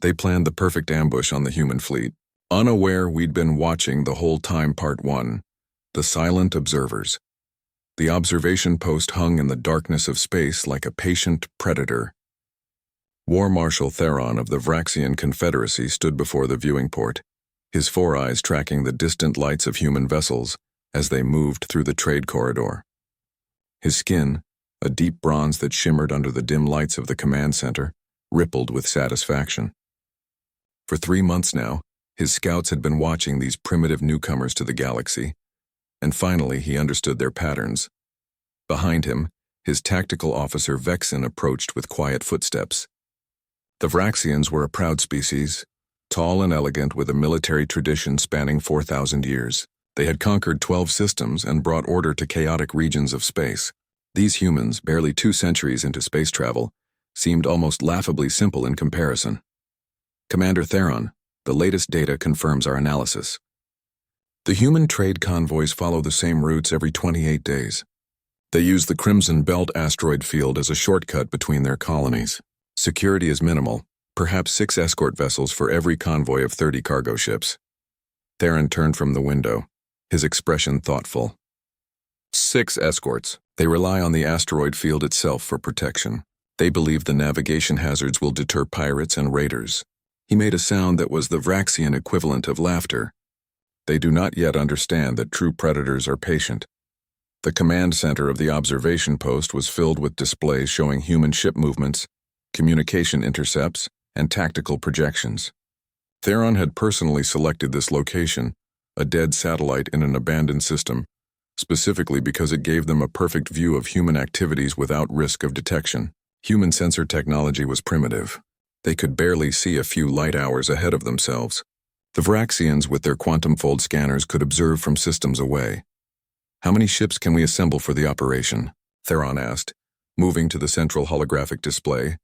They planned the perfect ambush on the human fleet, unaware we'd been watching the whole time. Part 1. The Silent Observers. The observation post hung in the darkness of space like a patient predator. War Marshal Theron of the Vraxian Confederacy stood before the viewing port, his 4 eyes tracking the distant lights of human vessels as they moved through the trade corridor. His skin, a deep bronze that shimmered under the dim lights of the command center, rippled with satisfaction. For 3 months now, his scouts had been watching these primitive newcomers to the galaxy, and finally he understood their patterns. Behind him, his tactical officer Vexen approached with quiet footsteps. The Vraxians were a proud species, tall and elegant with a military tradition spanning 4,000 years. They had conquered 12 systems and brought order to chaotic regions of space. These humans, barely 2 centuries into space travel, seemed almost laughably simple in comparison. Commander Theron, the latest data confirms our analysis. The human trade convoys follow the same routes every 28 days. They use the Crimson Belt asteroid field as a shortcut between their colonies. Security is minimal, perhaps 6 escort vessels for every convoy of 30 cargo ships. Theron turned from the window, his expression thoughtful. 6 escorts. They rely on the asteroid field itself for protection. They believe the navigation hazards will deter pirates and raiders. He made a sound that was the Vraxian equivalent of laughter. They do not yet understand that true predators are patient. The command center of the observation post was filled with displays showing human ship movements, communication intercepts, and tactical projections. Theron had personally selected this location, a dead satellite in an abandoned system, specifically because it gave them a perfect view of human activities without risk of detection. Human sensor technology was primitive. They could barely see a few light hours ahead of themselves. The Vraxians with their quantum fold scanners could observe from systems away. "How many ships can we assemble for the operation?" Theron asked, moving to the central holographic display.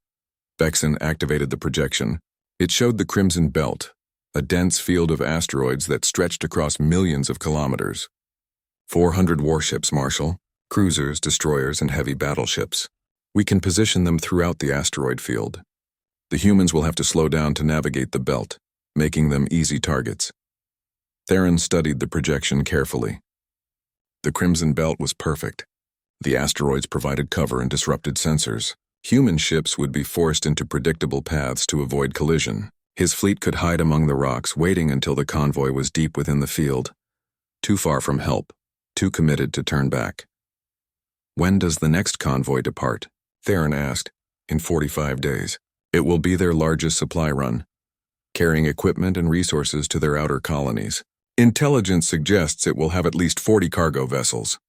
Vexen activated the projection. It showed the Crimson Belt, a dense field of asteroids that stretched across millions of kilometers. 400 warships, Marshal, cruisers, destroyers, and heavy battleships. We can position them throughout the asteroid field. The humans will have to slow down to navigate the belt, making them easy targets. Theron studied the projection carefully. The Crimson Belt was perfect. The asteroids provided cover and disrupted sensors. Human ships would be forced into predictable paths to avoid collision. His fleet could hide among the rocks, waiting until the convoy was deep within the field. Too far from help, too committed to turn back. "When does the next convoy depart?" Theron asked. "In 45 days. It will be their largest supply run, carrying equipment and resources to their outer colonies. Intelligence suggests it will have at least 40 cargo vessels."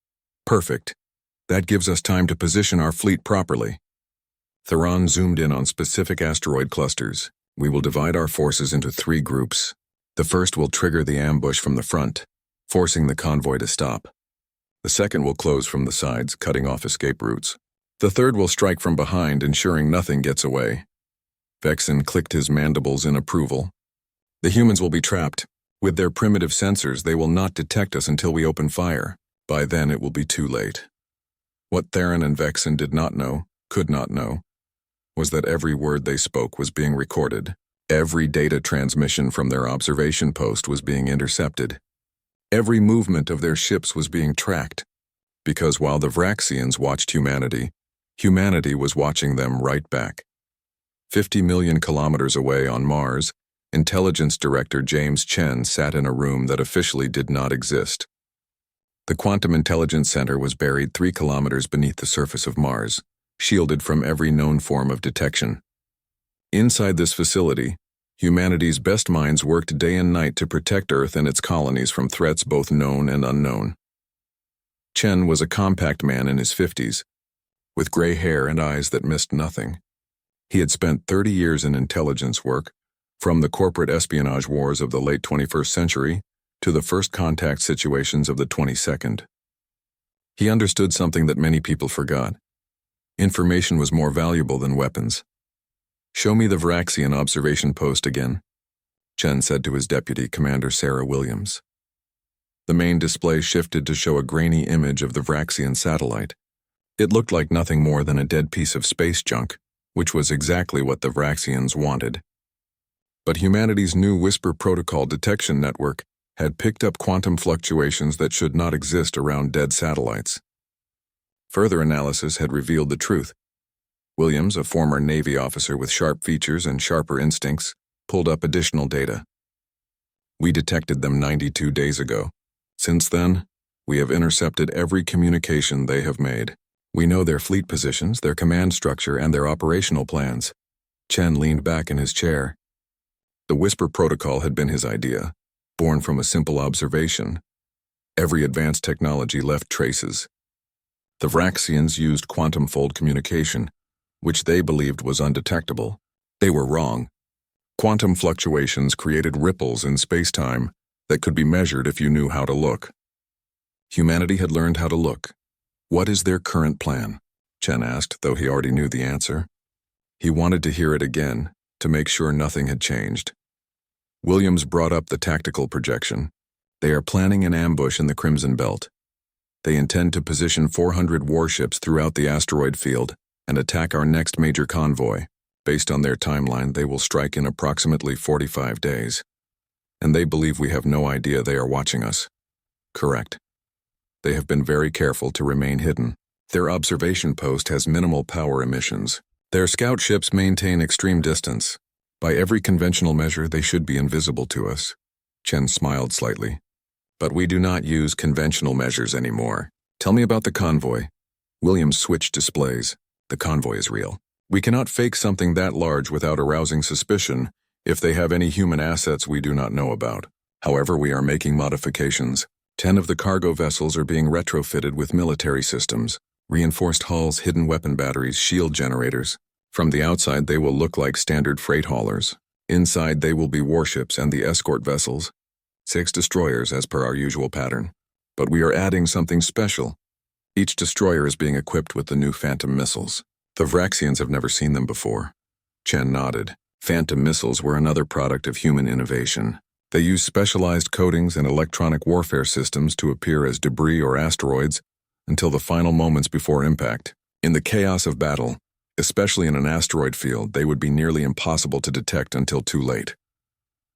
"Perfect. That gives us time to position our fleet properly." Theron zoomed in on specific asteroid clusters. "We will divide our forces into 3 groups. The first will trigger the ambush from the front, forcing the convoy to stop. The second will close from the sides, cutting off escape routes. The third will strike from behind, ensuring nothing gets away." Vexen clicked his mandibles in approval. "The humans will be trapped. With their primitive sensors, they will not detect us until we open fire. By then, it will be too late." What Theron and Vexen did not know, could not know, was that every word they spoke was being recorded. Every data transmission from their observation post was being intercepted. Every movement of their ships was being tracked. Because while the Vraxians watched humanity, humanity was watching them right back. 50 million kilometers away on Mars, Intelligence Director James Chen sat in a room that officially did not exist. The Quantum Intelligence Center was buried 3 kilometers beneath the surface of Mars, shielded from every known form of detection. Inside this facility, humanity's best minds worked day and night to protect Earth and its colonies from threats both known and unknown. Chen was a compact man in his 50s, with gray hair and eyes that missed nothing. He had spent 30 years in intelligence work, from the corporate espionage wars of the late 21st century to the first contact situations of the 22nd. He understood something that many people forgot. Information was more valuable than weapons. "Show me the Vraxian observation post again," Chen said to his deputy, Commander Sarah Williams. The main display shifted to show a grainy image of the Vraxian satellite. It looked like nothing more than a dead piece of space junk, which was exactly what the Vraxians wanted. But humanity's new Whisper Protocol detection network had picked up quantum fluctuations that should not exist around dead satellites. Further analysis had revealed the truth. Williams, a former Navy officer with sharp features and sharper instincts, pulled up additional data. We detected them 92 days ago. Since then, we have intercepted every communication they have made. We know their fleet positions, their command structure, and their operational plans. Chen leaned back in his chair. The Whisper Protocol had been his idea, born from a simple observation. Every advanced technology left traces. The Vraxians used quantum fold communication, which they believed was undetectable. They were wrong. Quantum fluctuations created ripples in space-time that could be measured if you knew how to look. Humanity had learned how to look. What is their current plan? Chen asked, though he already knew the answer. He wanted to hear it again, to make sure nothing had changed. Williams brought up the tactical projection. They are planning an ambush in the Crimson Belt. They intend to position 400 warships throughout the asteroid field and attack our next major convoy. Based on their timeline, they will strike in approximately 45 days. And they believe we have no idea they are watching us. Correct. They have been very careful to remain hidden. Their observation post has minimal power emissions. Their scout ships maintain extreme distance. By every conventional measure, they should be invisible to us. Chen smiled slightly. But we do not use conventional measures anymore. Tell me about the convoy. Williams switched displays. The convoy is real. We cannot fake something that large without arousing suspicion if they have any human assets we do not know about. However, we are making modifications. 10 of the cargo vessels are being retrofitted with military systems, reinforced hulls, hidden weapon batteries, shield generators. From the outside, they will look like standard freight haulers. Inside, they will be warships and the escort vessels. 6 destroyers as per our usual pattern. But we are adding something special. Each destroyer is being equipped with the new Phantom missiles. The Vraxians have never seen them before. Chen nodded. Phantom missiles were another product of human innovation. They use specialized coatings and electronic warfare systems to appear as debris or asteroids until the final moments before impact. In the chaos of battle, especially in an asteroid field, they would be nearly impossible to detect until too late.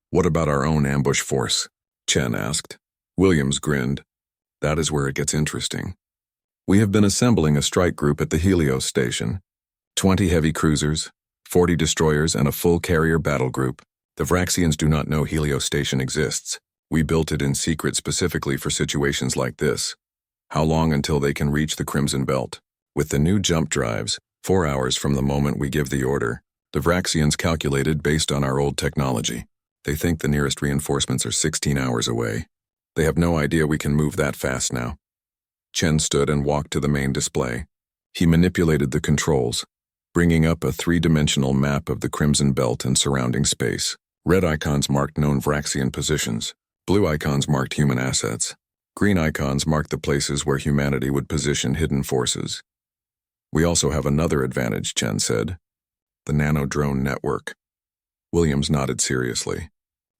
What about our own ambush force? Chen asked. Williams grinned. That is where it gets interesting. We have been assembling a strike group at the Helios station. 20 heavy cruisers, 40 destroyers, and a full carrier battle group. The Vraxians do not know Helios station exists. We built it in secret specifically for situations like this. How long until they can reach the Crimson Belt? With the new jump drives, 4 hours from the moment we give the order. The Vraxians calculated based on our old technology. They think the nearest reinforcements are 16 hours away. They have no idea we can move that fast now. Chen stood and walked to the main display. He manipulated the controls, bringing up a 3-dimensional map of the Crimson Belt and surrounding space. Red icons marked known Vraxian positions. Blue icons marked human assets. Green icons marked the places where humanity would position hidden forces. We also have another advantage, Chen said. The nano-drone network. Williams nodded seriously.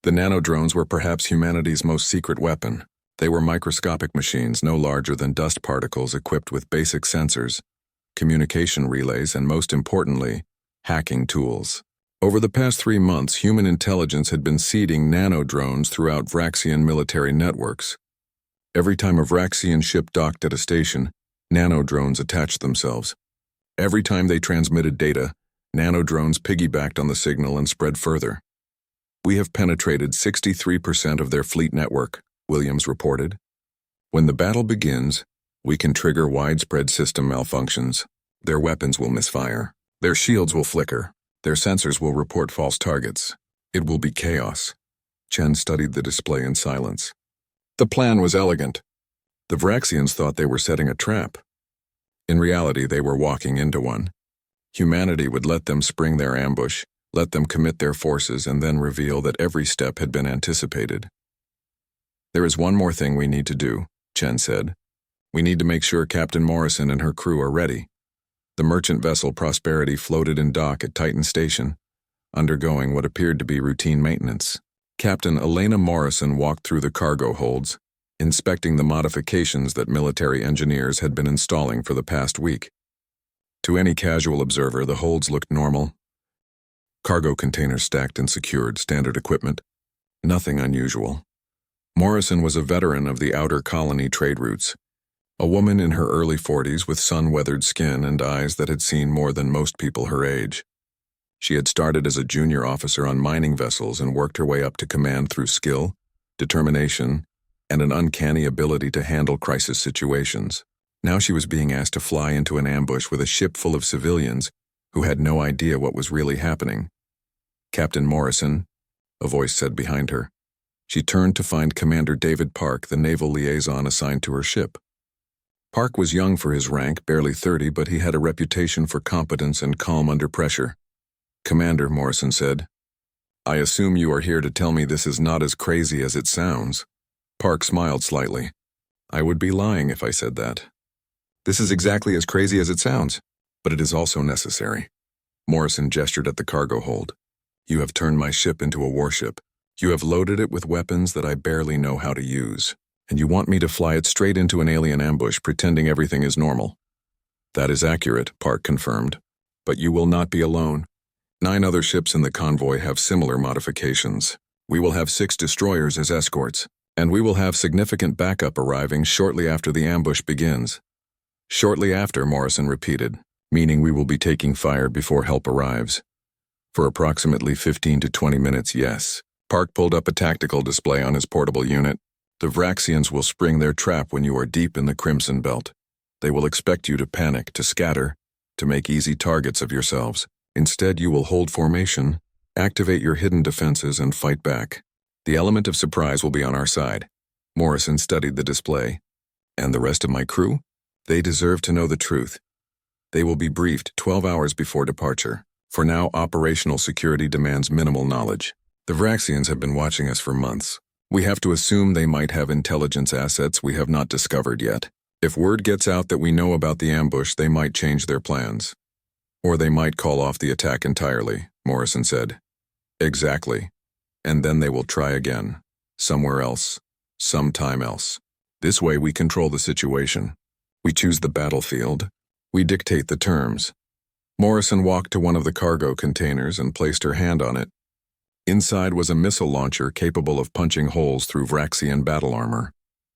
The nano-drones were perhaps humanity's most secret weapon. They were microscopic machines no larger than dust particles equipped with basic sensors, communication relays, and most importantly, hacking tools. Over the past 3 months, human intelligence had been seeding nano-drones throughout Vraxian military networks. Every time a Vraxian ship docked at a station, nano-drones attached themselves. Every time they transmitted data, nano-drones piggybacked on the signal and spread further. We have penetrated 63% of their fleet network, Williams reported. When the battle begins, we can trigger widespread system malfunctions. Their weapons will misfire. Their shields will flicker. Their sensors will report false targets. It will be chaos. Chen studied the display in silence. The plan was elegant. The Vraxians thought they were setting a trap. In reality, they were walking into one. Humanity would let them spring their ambush, let them commit their forces, and then reveal that every step had been anticipated. There is one more thing we need to do, Chen said. We need to make sure Captain Morrison and her crew are ready. The merchant vessel Prosperity floated in dock at Titan Station, undergoing what appeared to be routine maintenance. Captain Elena Morrison walked through the cargo holds, inspecting the modifications that military engineers had been installing for the past week. To any casual observer, the holds looked normal. Cargo containers stacked and secured, standard equipment. Nothing unusual. Morrison was a veteran of the outer colony trade routes. A woman in her early 40s with sun-weathered skin and eyes that had seen more than most people her age. She had started as a junior officer on mining vessels and worked her way up to command through skill, determination, and an uncanny ability to handle crisis situations. Now she was being asked to fly into an ambush with a ship full of civilians who had no idea what was really happening. "Captain Morrison," a voice said behind her. She turned to find Commander David Park, the naval liaison assigned to her ship. Park was young for his rank, barely 30, but he had a reputation for competence and calm under pressure. "Commander," Morrison said, "I assume you are here to tell me this is not as crazy as it sounds." Park smiled slightly. "I would be lying if I said that. This is exactly as crazy as it sounds, but it is also necessary." Morrison gestured at the cargo hold. "You have turned my ship into a warship. You have loaded it with weapons that I barely know how to use, and you want me to fly it straight into an alien ambush pretending everything is normal." "That is accurate," Park confirmed, "but you will not be alone. 9 other ships in the convoy have similar modifications. We will have 6 destroyers as escorts, and we will have significant backup arriving shortly after the ambush begins." "Shortly after," Morrison repeated, "meaning we will be taking fire before help arrives." "For approximately 15 to 20 minutes, yes." Park pulled up a tactical display on his portable unit. "The Vraxians will spring their trap when you are deep in the Crimson Belt. They will expect you to panic, to scatter, to make easy targets of yourselves. Instead, you will hold formation, activate your hidden defenses, and fight back. The element of surprise will be on our side." Morrison studied the display. "And the rest of my crew? They deserve to know the truth. They will be briefed 12 hours before departure. For now, operational security demands minimal knowledge. The Vraxians have been watching us for months. We have to assume they might have intelligence assets we have not discovered yet. If word gets out that we know about the ambush, they might change their plans. Or they might call off the attack entirely," Morrison said. "Exactly. And then they will try again. Somewhere else. Sometime else. This way we control the situation. We choose the battlefield. We dictate the terms." Morrison walked to one of the cargo containers and placed her hand on it. Inside was a missile launcher capable of punching holes through Vraxian battle armor.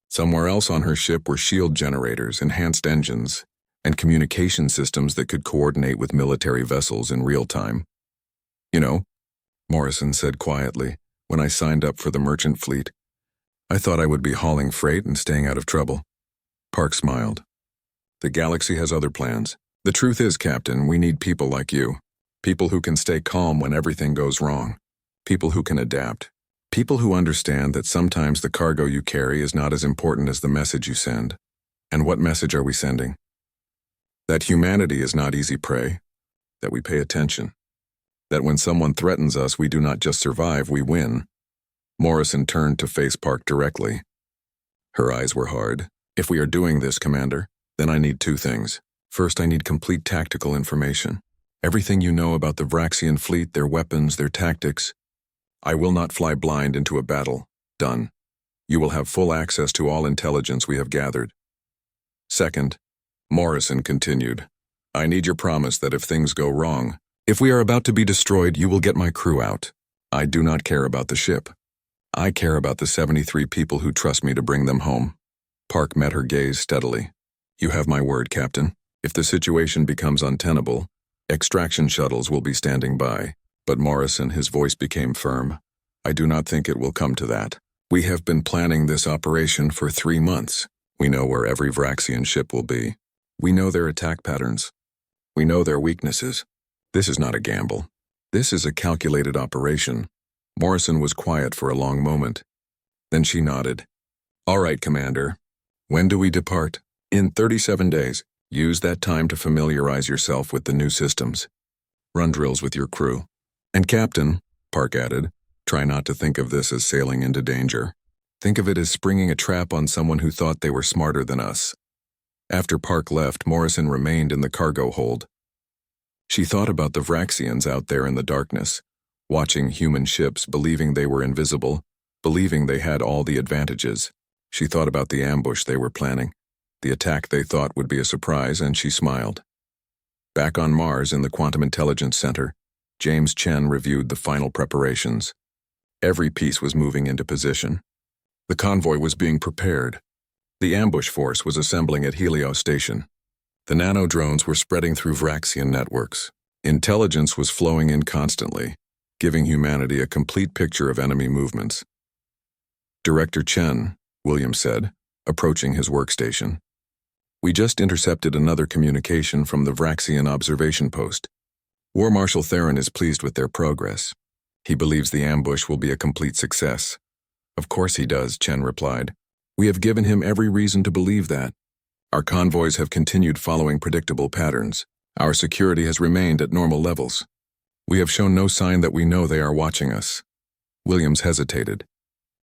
Somewhere else on her ship were shield generators, enhanced engines, and communication systems that could coordinate with military vessels in real time. "You know," Morrison said quietly, "when I signed up for the merchant fleet, I thought I would be hauling freight and staying out of trouble." Park smiled. "The galaxy has other plans. The truth is, Captain, we need people like you. People who can stay calm when everything goes wrong. People who can adapt. People who understand that sometimes the cargo you carry is not as important as the message you send. And what message are we sending? That humanity is not easy prey. That we pay attention. That when someone threatens us, we do not just survive, we win." Morrison turned to face Park directly. Her eyes were hard. "If we are doing this, Commander, then I need 2 things. First, I need complete tactical information. Everything you know about the Vraxian fleet, their weapons, their tactics. I will not fly blind into a battle. Done. You will have full access to all intelligence we have gathered. Second," Morrison continued, "I need your promise that if things go wrong, if we are about to be destroyed, you will get my crew out. I do not care about the ship. I care about the 73 people who trust me to bring them home." Park met her gaze steadily. "You have my word, Captain. If the situation becomes untenable, extraction shuttles will be standing by." But Morrison, his voice became firm. "I do not think it will come to that. We have been planning this operation for 3 months. We know where every Vraxian ship will be. We know their attack patterns. We know their weaknesses. This is not a gamble. This is a calculated operation." Morrison was quiet for a long moment. Then she nodded. "All right, Commander. When do we depart?" "In 37 days. Use that time to familiarize yourself with the new systems. Run drills with your crew. And Captain," Park added, "try not to think of this as sailing into danger. Think of it as springing a trap on someone who thought they were smarter than us." After Park left, Morrison remained in the cargo hold. She thought about the Vraxians out there in the darkness, watching human ships, believing they were invisible, believing they had all the advantages. She thought about the ambush they were planning, the attack they thought would be a surprise, and she smiled. Back on Mars in the Quantum Intelligence Center, James Chen reviewed the final preparations. Every piece was moving into position. The convoy was being prepared. The ambush force was assembling at Helios Station. The nano-drones were spreading through Vraxian networks. Intelligence was flowing in constantly, giving humanity a complete picture of enemy movements. Director Chen, Williams said, approaching his workstation. We just intercepted another communication from the Vraxian observation post. War Marshal Theron is pleased with their progress. He believes the ambush will be a complete success. Of course he does, Chen replied. We have given him every reason to believe that. Our convoys have continued following predictable patterns. Our security has remained at normal levels. We have shown no sign that we know they are watching us. Williams hesitated.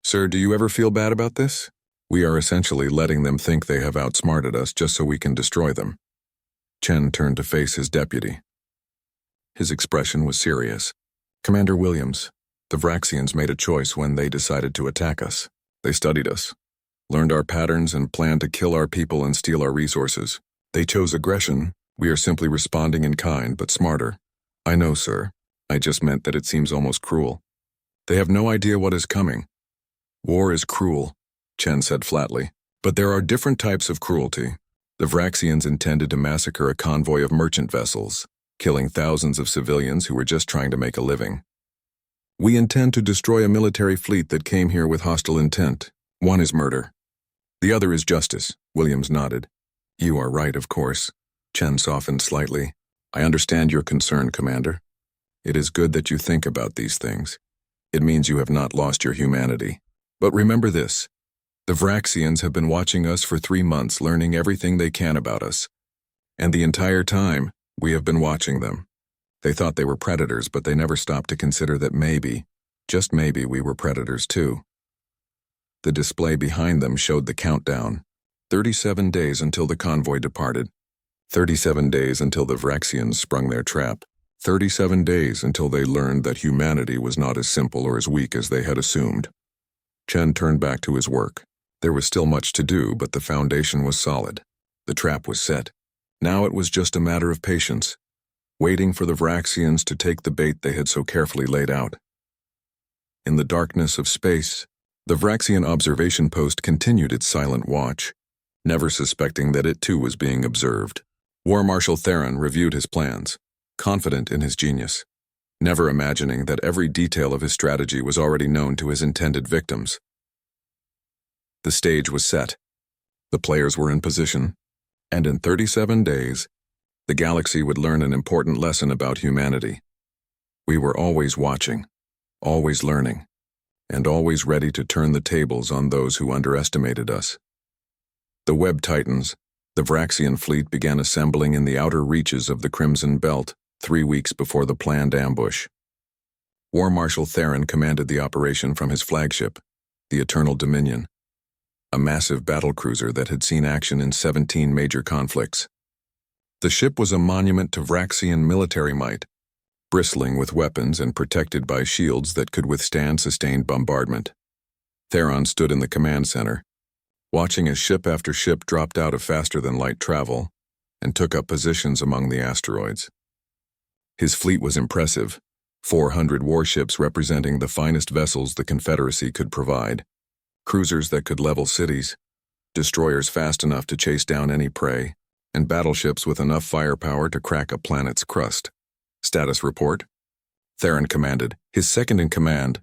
Sir, do you ever feel bad about this? We are essentially letting them think they have outsmarted us just so we can destroy them. Chen turned to face his deputy. His expression was serious. Commander Williams, the Vraxians made a choice when they decided to attack us. They studied us, learned our patterns, and planned to kill our people and steal our resources. They chose aggression. We are simply responding in kind, but smarter. I know, sir. I just meant that it seems almost cruel. They have no idea what is coming. War is cruel, Chen said flatly. But there are different types of cruelty. The Vraxians intended to massacre a convoy of merchant vessels, killing thousands of civilians who were just trying to make a living. We intend to destroy a military fleet that came here with hostile intent. One is murder. The other is justice, Williams nodded. You are right, of course. Chen softened slightly. I understand your concern, Commander. It is good that you think about these things. It means you have not lost your humanity. But remember this. The Vraxians have been watching us for 3 months, learning everything they can about us. And the entire time, we have been watching them. They thought they were predators, but they never stopped to consider that maybe, just maybe, we were predators too. The display behind them showed the countdown. 37 days until the convoy departed. 37 days until the Vraxians sprung their trap. 37 days until they learned that humanity was not as simple or as weak as they had assumed. Chen turned back to his work. There was still much to do, but the foundation was solid. The trap was set. Now it was just a matter of patience, waiting for the Vraxians to take the bait they had so carefully laid out. In the darkness of space, the Vraxian observation post continued its silent watch, never suspecting that it too was being observed. War Marshal Theron reviewed his plans, confident in his genius, never imagining that every detail of his strategy was already known to his intended victims. The stage was set. The players were in position, and in 37 days, the galaxy would learn an important lesson about humanity. We were always watching, always learning, and always ready to turn the tables on those who underestimated us. The Web Titans, the Vraxian fleet, began assembling in the outer reaches of the Crimson Belt 3 weeks before the planned ambush. War Marshal Theron commanded the operation from his flagship, the Eternal Dominion, a massive battlecruiser that had seen action in 17 major conflicts. The ship was a monument to Vraxian military might, bristling with weapons and protected by shields that could withstand sustained bombardment. Theron stood in the command center, watching as ship after ship dropped out of faster-than-light travel and took up positions among the asteroids. His fleet was impressive, 400 warships representing the finest vessels the Confederacy could provide, cruisers that could level cities, destroyers fast enough to chase down any prey, and battleships with enough firepower to crack a planet's crust. Status report? Theron commanded. His second-in-command,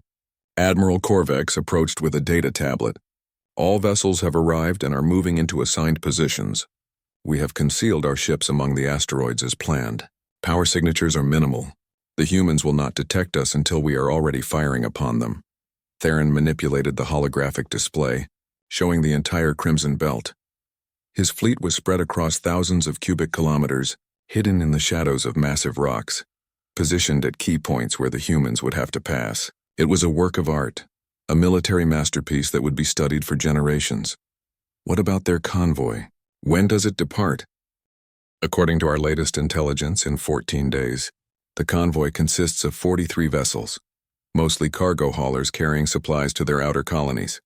Admiral Corvex, approached with a data tablet. All vessels have arrived and are moving into assigned positions. We have concealed our ships among the asteroids as planned. Power signatures are minimal. The humans will not detect us until we are already firing upon them. Theron manipulated the holographic display, showing the entire Crimson Belt. His fleet was spread across thousands of cubic kilometers, hidden in the shadows of massive rocks, positioned at key points where the humans would have to pass. It was a work of art, a military masterpiece that would be studied for generations. What about their convoy? When does it depart? According to our latest intelligence, in 14 days, the convoy consists of 43 vessels, mostly cargo haulers carrying supplies to their outer colonies.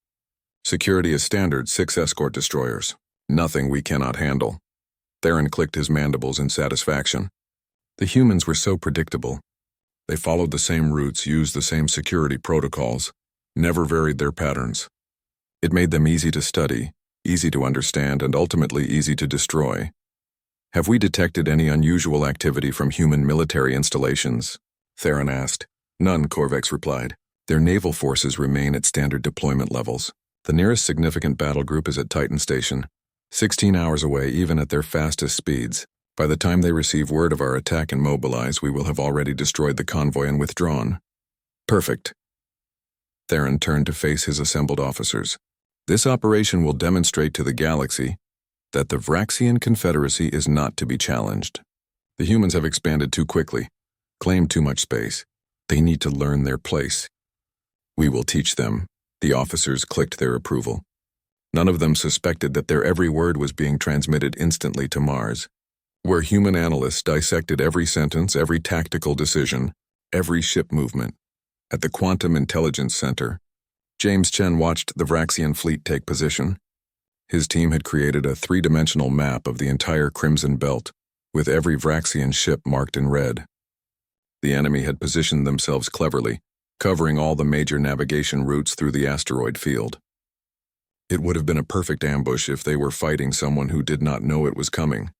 Security is standard: 6 escort destroyers. Nothing we cannot handle. Theron clicked his mandibles in satisfaction. The humans were so predictable. They followed the same routes, used the same security protocols, never varied their patterns. It made them easy to study, easy to understand, and ultimately easy to destroy. Have we detected any unusual activity from human military installations? Theron asked. None, Korvex replied. Their naval forces remain at standard deployment levels. The nearest significant battle group is at Titan Station, 16 hours away even at their fastest speeds. By the time they receive word of our attack and mobilize, we will have already destroyed the convoy and withdrawn. Perfect. Theron turned to face his assembled officers. This operation will demonstrate to the galaxy that the Vraxian Confederacy is not to be challenged. The humans have expanded too quickly, claimed too much space. They need to learn their place. We will teach them. The officers clicked their approval. None of them suspected that their every word was being transmitted instantly to Mars, where human analysts dissected every sentence, every tactical decision, every ship movement. At the Quantum Intelligence Center, James Chen watched the Vraxian fleet take position. His team had created a three-dimensional map of the entire Crimson Belt, with every Vraxian ship marked in red. The enemy had positioned themselves cleverly, covering all the major navigation routes through the asteroid field. It would have been a perfect ambush if they were fighting someone who did not know it was coming.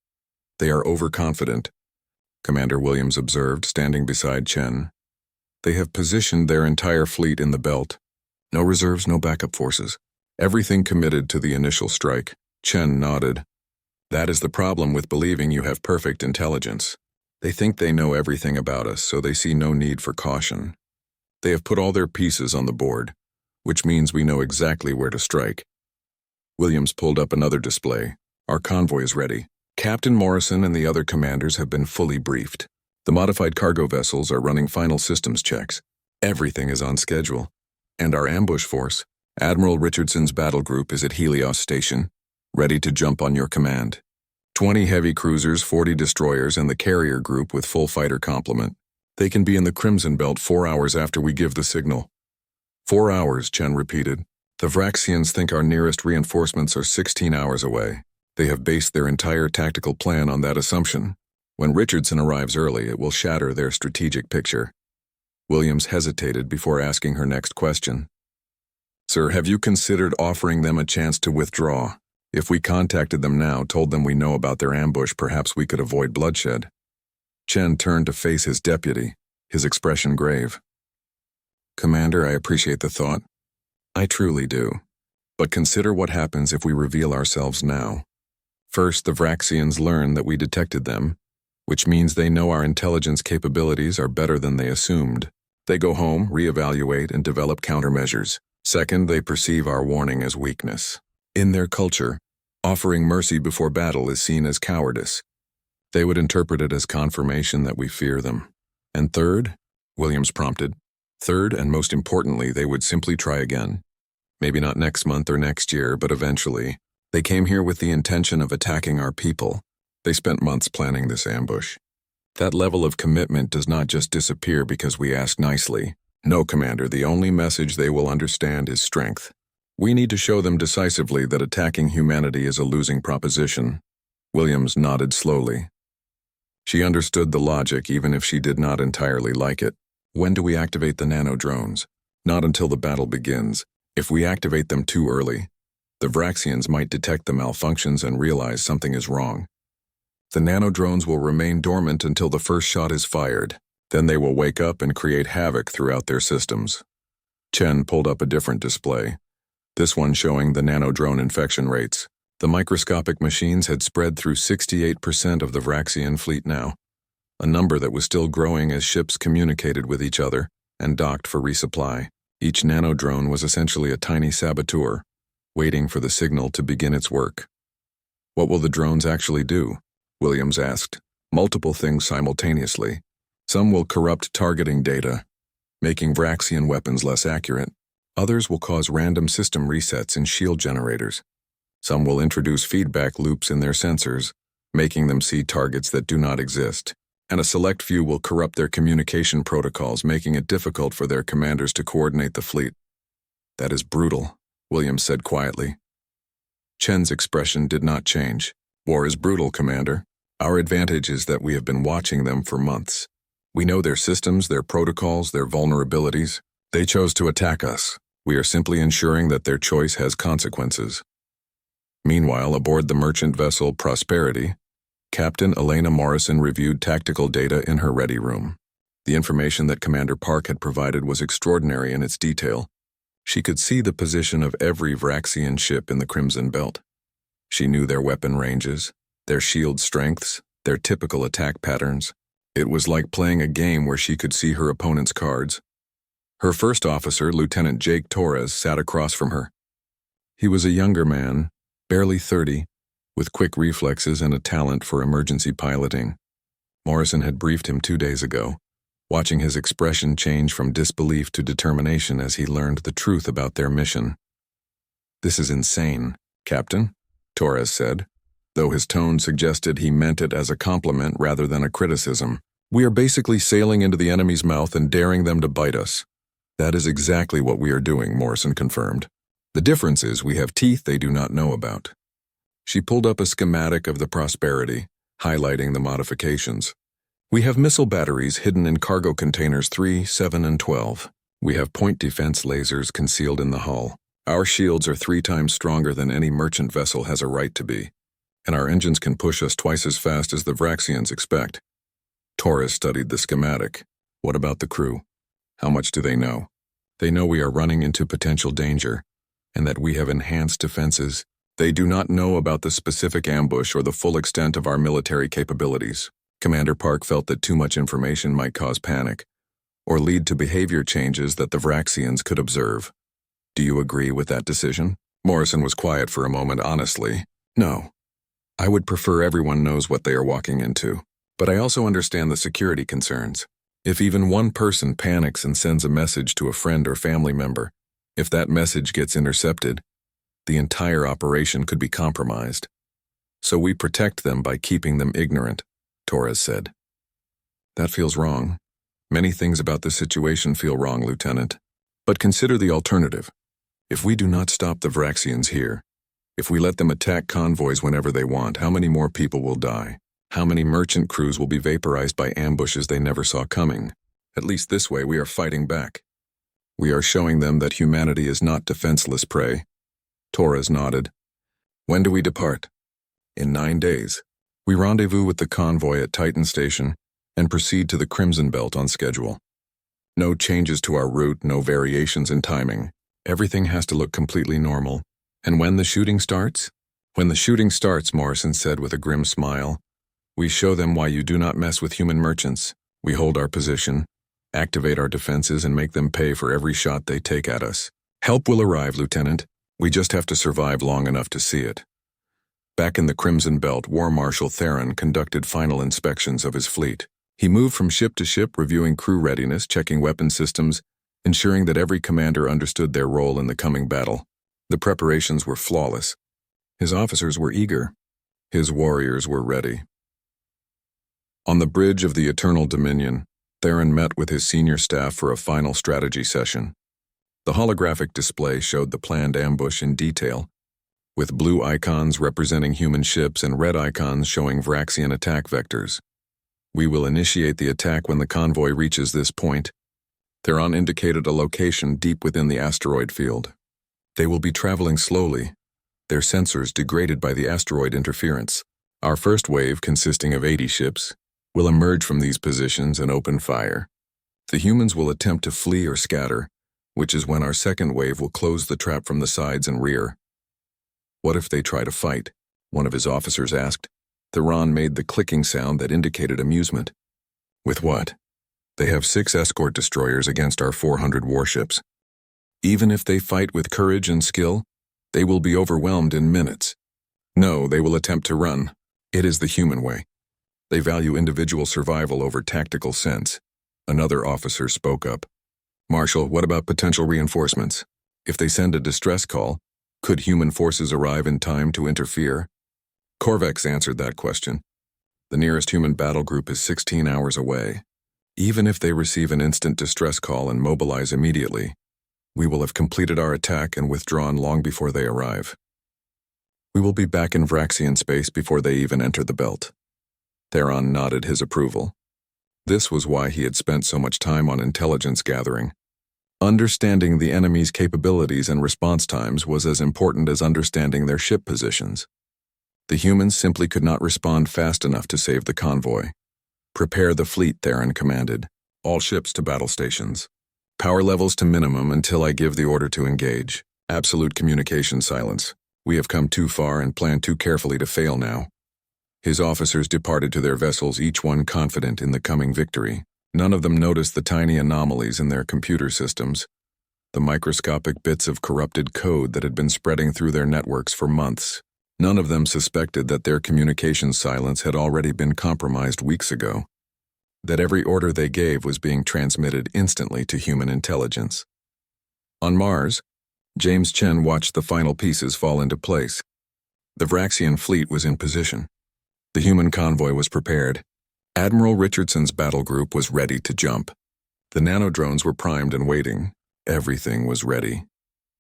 They are overconfident, Commander Williams observed, standing beside Chen. They have positioned their entire fleet in the belt. No reserves, no backup forces. Everything committed to the initial strike. Chen nodded. That is the problem with believing you have perfect intelligence. They think they know everything about us, so they see no need for caution. They have put all their pieces on the board, which means we know exactly where to strike. Williams pulled up another display. Our convoy is ready. Captain Morrison and the other commanders have been fully briefed. The modified cargo vessels are running final systems checks. Everything is on schedule. And our ambush force, Admiral Richardson's battle group, is at Helios Station, ready to jump on your command. 20 heavy cruisers, 40 destroyers, and the carrier group with full fighter complement. They can be in the Crimson Belt 4 hours after we give the signal. 4 hours, Chen repeated. The Vraxians think our nearest reinforcements are 16 hours away. They have based their entire tactical plan on that assumption. When Richardson arrives early, it will shatter their strategic picture. Williams hesitated before asking her next question. Sir, have you considered offering them a chance to withdraw? If we contacted them now, told them we know about their ambush, perhaps we could avoid bloodshed. Chen turned to face his deputy, his expression grave. Commander, I appreciate the thought. I truly do. But consider what happens if we reveal ourselves now. First, the Vraxians learn that we detected them, which means they know our intelligence capabilities are better than they assumed. They go home, reevaluate, and develop countermeasures. Second, they perceive our warning as weakness. In their culture, offering mercy before battle is seen as cowardice. They would interpret it as confirmation that we fear them. And third, Williams prompted, third and most importantly, they would simply try again. Maybe not next month or next year, but eventually. They came here with the intention of attacking our people. They spent months planning this ambush. That level of commitment does not just disappear because we ask nicely. No, Commander, the only message they will understand is strength. We need to show them decisively that attacking humanity is a losing proposition. Williams nodded slowly. She understood the logic even if she did not entirely like it. When do we activate the nano-drones? Not until the battle begins. If we activate them too early, the Vraxians might detect the malfunctions and realize something is wrong. The nano-drones will remain dormant until the first shot is fired. Then they will wake up and create havoc throughout their systems. Chen pulled up a different display, this one showing the nano-drone infection rates. The microscopic machines had spread through 68% of the Vraxian fleet now, a number that was still growing as ships communicated with each other and docked for resupply. Each nano-drone was essentially a tiny saboteur, waiting for the signal to begin its work. What will the drones actually do? Williams asked. Multiple things simultaneously. Some will corrupt targeting data, making Vraxian weapons less accurate. Others will cause random system resets in shield generators. Some will introduce feedback loops in their sensors, making them see targets that do not exist. And a select few will corrupt their communication protocols, making it difficult for their commanders to coordinate the fleet. That is brutal, Williams said quietly. Chen's expression did not change. War is brutal, Commander. Our advantage is that we have been watching them for months. We know their systems, their protocols, their vulnerabilities. They chose to attack us. We are simply ensuring that their choice has consequences. Meanwhile, aboard the merchant vessel Prosperity, Captain Elena Morrison reviewed tactical data in her ready room. The information that Commander Park had provided was extraordinary in its detail. She could see the position of every Vraxian ship in the Crimson Belt. She knew their weapon ranges, their shield strengths, their typical attack patterns. It was like playing a game where she could see her opponent's cards. Her first officer, Lieutenant Jake Torres, sat across from her. He was a younger man, barely 30, with quick reflexes and a talent for emergency piloting. Morrison had briefed him 2 days ago, watching his expression change from disbelief to determination as he learned the truth about their mission. "This is insane, Captain," Torres said, though his tone suggested he meant it as a compliment rather than a criticism. "We are basically sailing into the enemy's mouth and daring them to bite us." "That is exactly what we are doing," Morrison confirmed. "The difference is we have teeth they do not know about." She pulled up a schematic of the Prosperity, highlighting the modifications. "We have missile batteries hidden in cargo containers 3, 7, and 12. We have point defense lasers concealed in the hull. Our shields are 3 times stronger than any merchant vessel has a right to be, and our engines can push us twice as fast as the Vraxians expect." Torres studied the schematic. "What about the crew? How much do they know?" "They know we are running into potential danger, and that we have enhanced defenses. They do not know about the specific ambush or the full extent of our military capabilities." Commander Park felt that too much information might cause panic, or lead to behavior changes that the Vraxians could observe. "Do you agree with that decision?" Morrison was quiet for a moment. "Honestly, no. I would prefer everyone knows what they are walking into. But I also understand the security concerns. If even one person panics and sends a message to a friend or family member, if that message gets intercepted, the entire operation could be compromised. So we protect them by keeping them ignorant," Torres said. "That feels wrong. Many things about this situation feel wrong, Lieutenant. But consider the alternative. If we do not stop the Vraxians here, if we let them attack convoys whenever they want, how many more people will die? How many merchant crews will be vaporized by ambushes they never saw coming? At least this way we are fighting back. We are showing them that humanity is not defenseless prey." Torres nodded. "When do we depart?" "In 9 days. We rendezvous with the convoy at Titan Station and proceed to the Crimson Belt on schedule. No changes to our route, no variations in timing. Everything has to look completely normal. And when the shooting starts?" "When the shooting starts," Morrison said with a grim smile, "we show them why you do not mess with human merchants. We hold our position, activate our defenses, and make them pay for every shot they take at us. Help will arrive, Lieutenant. We just have to survive long enough to see it." Back in the Crimson Belt, War Marshal Theron conducted final inspections of his fleet. He moved from ship to ship, reviewing crew readiness, checking weapon systems, ensuring that every commander understood their role in the coming battle. The preparations were flawless. His officers were eager. His warriors were ready. On the bridge of the Eternal Dominion, Theron met with his senior staff for a final strategy session. The holographic display showed the planned ambush in detail, with blue icons representing human ships and red icons showing Vraxian attack vectors. "We will initiate the attack when the convoy reaches this point." Theron indicated a location deep within the asteroid field. "They will be traveling slowly, their sensors degraded by the asteroid interference. Our first wave, consisting of 80 ships, will emerge from these positions and open fire. The humans will attempt to flee or scatter, which is when our second wave will close the trap from the sides and rear." "What if they try to fight?" one of his officers asked. Theron made the clicking sound that indicated amusement. "With what? They have 6 escort destroyers against our 400 warships. Even if they fight with courage and skill, they will be overwhelmed in minutes. No, they will attempt to run. It is the human way. They value individual survival over tactical sense." Another officer spoke up. "Marshal, what about potential reinforcements? If they send a distress call, could human forces arrive in time to interfere?" Corvex answered that question. "The nearest human battle group is 16 hours away. Even if they receive an instant distress call and mobilize immediately, we will have completed our attack and withdrawn long before they arrive. We will be back in Vraxian space before they even enter the belt." Theron nodded his approval. This was why he had spent so much time on intelligence gathering. Understanding the enemy's capabilities and response times was as important as understanding their ship positions. The humans simply could not respond fast enough to save the convoy. "Prepare the fleet," Theron commanded. "All ships to battle stations. Power levels to minimum until I give the order to engage. Absolute communication silence. We have come too far and planned too carefully to fail now." His officers departed to their vessels, each one confident in the coming victory. None of them noticed the tiny anomalies in their computer systems, the microscopic bits of corrupted code that had been spreading through their networks for months. None of them suspected that their communication silence had already been compromised weeks ago, that every order they gave was being transmitted instantly to human intelligence. On Mars, James Chen watched the final pieces fall into place. The Vraxian fleet was in position. The human convoy was prepared. Admiral Richardson's battle group was ready to jump. The nanodrones were primed and waiting. Everything was ready.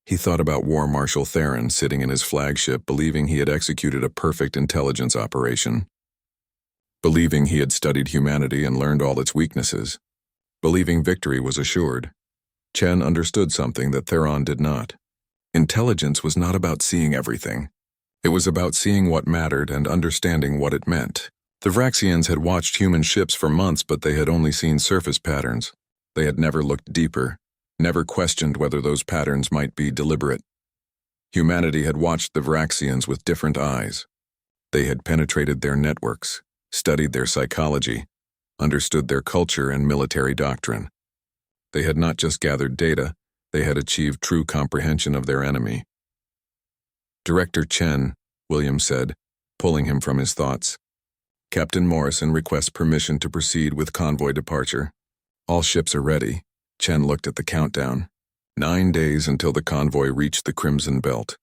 He thought about War Marshal Theron sitting in his flagship, believing he had executed a perfect intelligence operation, believing he had studied humanity and learned all its weaknesses, believing victory was assured. Chen understood something that Theron did not. Intelligence was not about seeing everything. It was about seeing what mattered and understanding what it meant. The Vraxians had watched human ships for months, but they had only seen surface patterns. They had never looked deeper, never questioned whether those patterns might be deliberate. Humanity had watched the Vraxians with different eyes. They had penetrated their networks, studied their psychology, understood their culture and military doctrine. They had not just gathered data, they had achieved true comprehension of their enemy. "Director Chen," William said, pulling him from his thoughts. "Captain Morrison requests permission to proceed with convoy departure. All ships are ready." Chen looked at the countdown. 9 days until the convoy reached the Crimson Belt.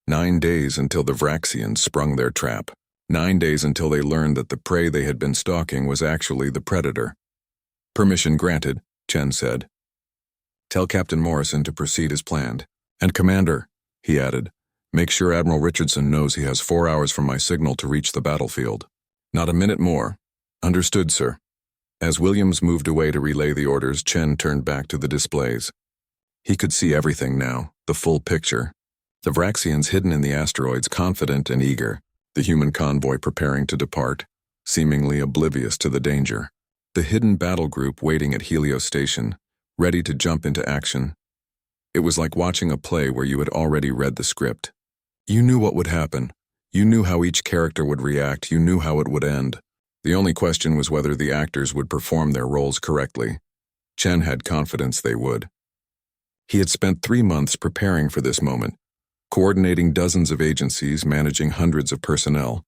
9 days until the Vraxians sprung their trap. 9 days until they learned that the prey they had been stalking was actually the predator. "Permission granted," Chen said. "Tell Captain Morrison to proceed as planned. And Commander," he added, "make sure Admiral Richardson knows he has 4 hours from my signal to reach the battlefield. Not a minute more." "Understood, sir." As Williams moved away to relay the orders, Chen turned back to the displays. He could see everything now, the full picture. The Vraxians hidden in the asteroids, confident and eager. The human convoy preparing to depart, seemingly oblivious to the danger. The hidden battle group waiting at Helios Station, ready to jump into action. It was like watching a play where you had already read the script. You knew what would happen. You knew how each character would react. You knew how it would end. The only question was whether the actors would perform their roles correctly. Chen had confidence they would. He had spent 3 months preparing for this moment, coordinating dozens of agencies, managing hundreds of personnel,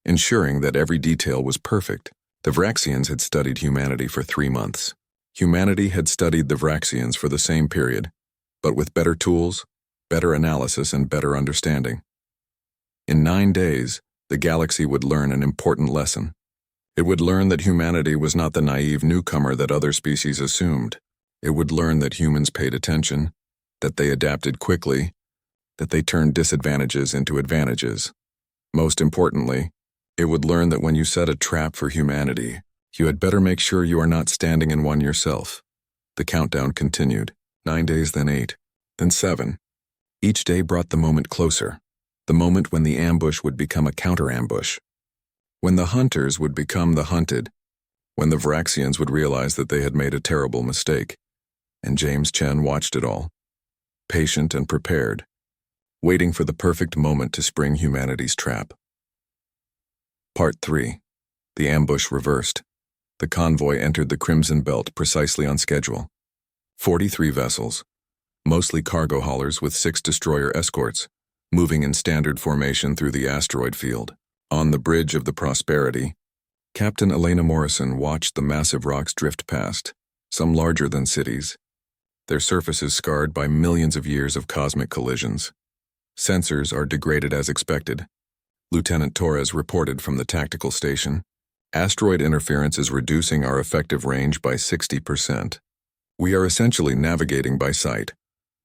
ensuring that every detail was perfect. The Vraxians had studied humanity for 3 months. Humanity had studied the Vraxians for the same period, but with better tools, better analysis, and better understanding. In 9 days, the galaxy would learn an important lesson. It would learn that humanity was not the naive newcomer that other species assumed. It would learn that humans paid attention, that they adapted quickly, that they turned disadvantages into advantages. Most importantly, it would learn that when you set a trap for humanity, you had better make sure you are not standing in one yourself. The countdown continued. 9 days, then 8, then 7. Each day brought the moment closer, the moment when the ambush would become a counter-ambush, when the hunters would become the hunted, when the Vraxians would realize that they had made a terrible mistake. And James Chen watched it all, patient and prepared, waiting for the perfect moment to spring humanity's trap. Part 3. The ambush reversed. The convoy entered the Crimson Belt precisely on schedule. 43 vessels, mostly cargo haulers with 6 destroyer escorts, moving in standard formation through the asteroid field. On the bridge of the Prosperity, Captain Elena Morrison watched the massive rocks drift past, some larger than cities, their surfaces scarred by millions of years of cosmic collisions. Sensors are degraded as expected. Lieutenant Torres reported from the tactical station. Asteroid interference is reducing our effective range by 60%. We are essentially navigating by sight.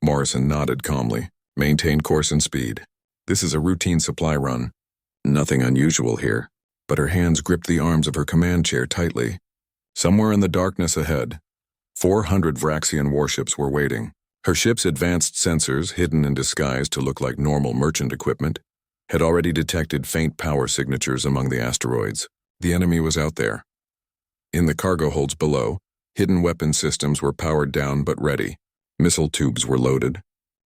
Morrison nodded calmly. Maintain course and speed. This is a routine supply run. Nothing unusual here. But her hands gripped the arms of her command chair tightly. Somewhere in the darkness ahead, 400 Vraxian warships were waiting. Her ship's advanced sensors, hidden and disguised to look like normal merchant equipment, had already detected faint power signatures among the asteroids. The enemy was out there. In the cargo holds below, hidden weapon systems were powered down but ready. Missile tubes were loaded.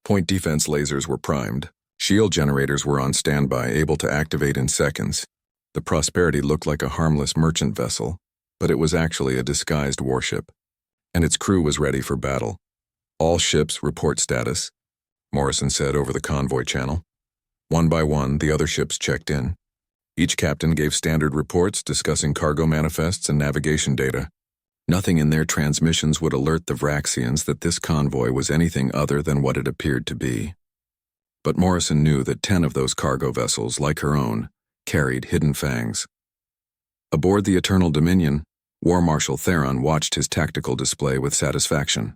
Point defense lasers were primed. Shield generators were on standby, able to activate in seconds. The Prosperity looked like a harmless merchant vessel, but it was actually a disguised warship, and its crew was ready for battle. "All ships report status," Morrison said over the convoy channel. One by one, the other ships checked in. Each captain gave standard reports discussing cargo manifests and navigation data. Nothing in their transmissions would alert the Vraxians that this convoy was anything other than what it appeared to be. But Morrison knew that 10 of those cargo vessels, like her own, carried hidden fangs. Aboard the Eternal Dominion, War Marshal Theron watched his tactical display with satisfaction.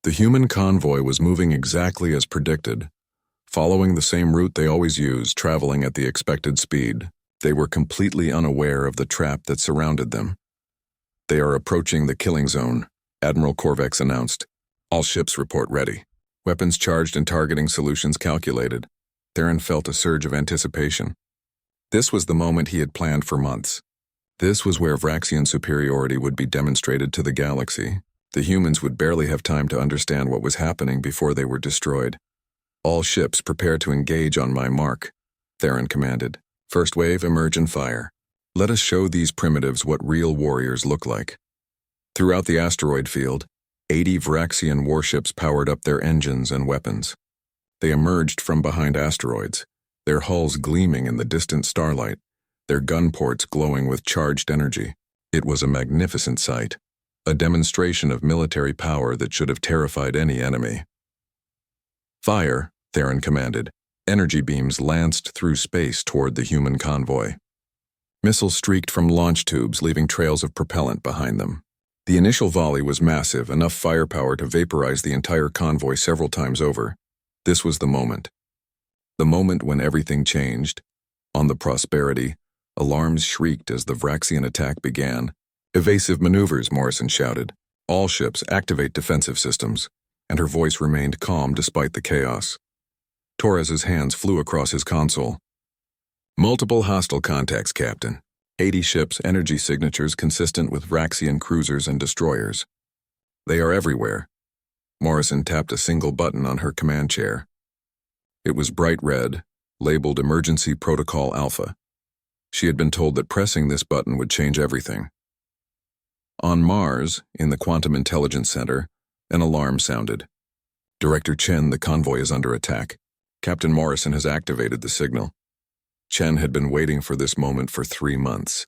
The human convoy was moving exactly as predicted, following the same route they always use, traveling at the expected speed. They were completely unaware of the trap that surrounded them. "They are approaching the killing zone," Admiral Corvex announced. "All ships report ready. Weapons charged and targeting solutions calculated." Theron felt a surge of anticipation. This was the moment he had planned for months. This was where Vraxian superiority would be demonstrated to the galaxy. The humans would barely have time to understand what was happening before they were destroyed. "All ships prepare to engage on my mark," Theron commanded. "First wave, emerge and fire. Let us show these primitives what real warriors look like." Throughout the asteroid field, 80 Vraxian warships powered up their engines and weapons. They emerged from behind asteroids, their hulls gleaming in the distant starlight, their gun ports glowing with charged energy. It was a magnificent sight, a demonstration of military power that should have terrified any enemy. "Fire," Theron commanded. Energy beams lanced through space toward the human convoy. Missiles streaked from launch tubes, leaving trails of propellant behind them. The initial volley was massive, enough firepower to vaporize the entire convoy several times over. This was the moment. The moment when everything changed. On the Prosperity, alarms shrieked as the Vraxian attack began. "Evasive maneuvers," Morrison shouted. "All ships activate defensive systems," and her voice remained calm despite the chaos. Torres's hands flew across his console. "Multiple hostile contacts, Captain. 80 ships, energy signatures consistent with Vraxian cruisers and destroyers. They are everywhere." Morrison tapped a single button on her command chair. It was bright red, labeled Emergency Protocol Alpha. She had been told that pressing this button would change everything. On Mars, in the Quantum Intelligence Center, an alarm sounded. "Director Chen, the convoy is under attack. Captain Morrison has activated the signal." Chen had been waiting for this moment for 3 months.